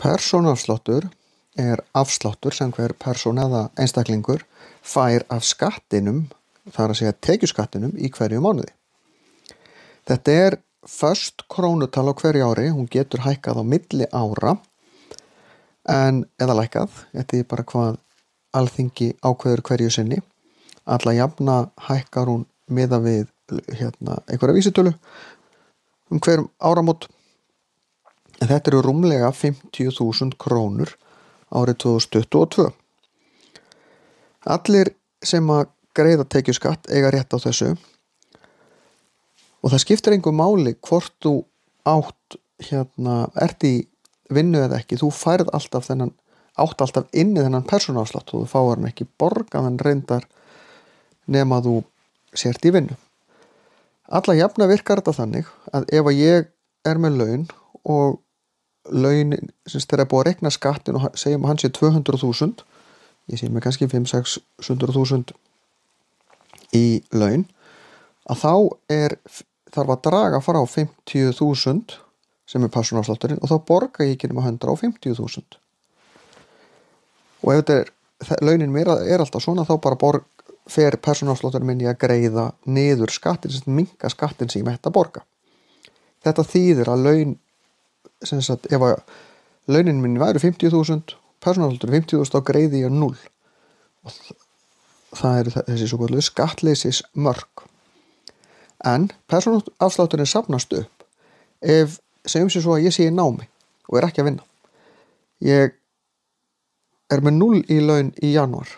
Persónuafsláttur afsláttur sem hver persóna eða einstaklingur fær af skattinum, það er að segja tekjuskattinum í hverju mánuði. Þetta föst krónutala á hverju ári, hún getur hækkað á milli ára eða lækkað, þetta bara hvað Alþingi ákveður hverju sinni. Alla jafna hækkar hún miðað við einhverja vísitölu hver áramót. En þetta rúmlega 50.000 krónur árið 2022. Allir sem að greiða tekjuskatt eiga rétt á þessu og það skiptir engu máli hvort þú ert í vinnu eða ekki. Þú færð alltaf inni þennan persónuafslátt og þú fáir hann ekki borgaðan reyndar nema þú sért í vinnu. Alla jafna virkar þetta þannig að ef að ég með laun og launin sem þeirra búið að reikna skattin og segjum að hann sé 200.000, ég sé með kannski 500-600.000 í laun, að þá þarf að draga frá 50.000 sem persónuafslátturinn og þá borga ég ekki nema 150.000. Og ef launin mér alltaf svona, þá bara fer persónuafslátturinn minn í að greiða niður skattin, sem minnka skattin sem ég ætti að borga. Þetta þýðir að ef að launin minn væri 50.000, persónuafsláttur 50.000, þá greiði ég 0. Og það þessi svo kalluðu skattleysismörk. En persónuafslátturinn safnast upp ef segjum sér svo að ég sé í námi og ekki að vinna. Ég með 0 í laun í janúar.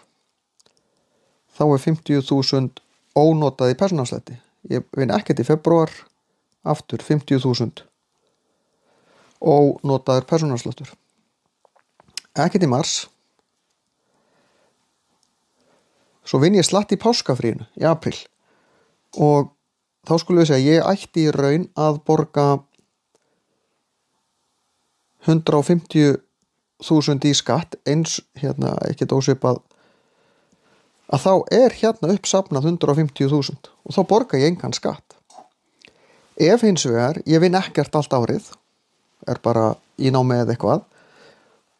Þá 50.000 ónotað í persónuafslætti. Ég vinn ekkert í febrúar, aftur 50.000 ónotaður persónuafsláttur. Ekkert í mars. Svo vinn ég slatt í páskafríinu í apríl og þá skulum við segja að ég ætti í raun að borga 150.000 í skatt, eins ekkert ósvipað, að þá uppsafnað 150.000 og þá borga ég engan skatt. Ef hins vegar ég vinn ekkert allt árið, bara í námi eða eitthvað,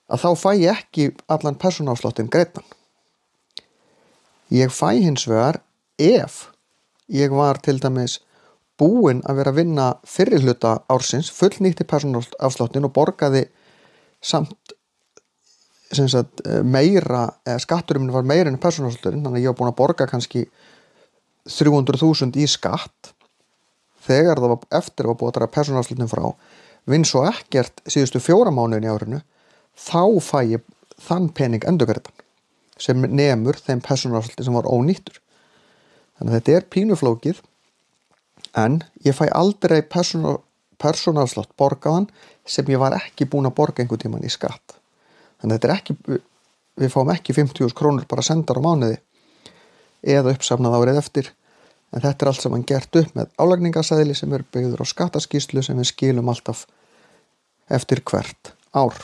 að þá fæ ég ekki allan persónuafsláttinn greiddan. Ég fæ hins vegar ef ég var til dæmis búinn að vera að vinna fyrri hluta ársins, fullnýtti persónuafsláttinn og borgaði samt meira, skatturinn var meira en persónuafslátturinn, þannig að ég var búinn að borga kannski 300.000 í skatt þegar eftir var búið að draga persónuafsláttinn frá, vinn svo ekkert síðustu 4 mánuðin í árinu, þá fæ ég þann pening endurgreiddan sem nemur þeim persónuafslátti sem var ónýttur. Þannig að þetta pínuflókið, en ég fæ aldrei persónuafslátt borgaðan sem ég var ekki búinn að borga einhvern tímann í skatt. Þannig að við fáum ekki 50.000 krónur bara sendar á mánuði eða uppsafnað árið eftir, en þetta allt saman gert upp með álagningarseðli sem byggður á skattaskýrslu sem við skilum alltaf eftir hvert ár.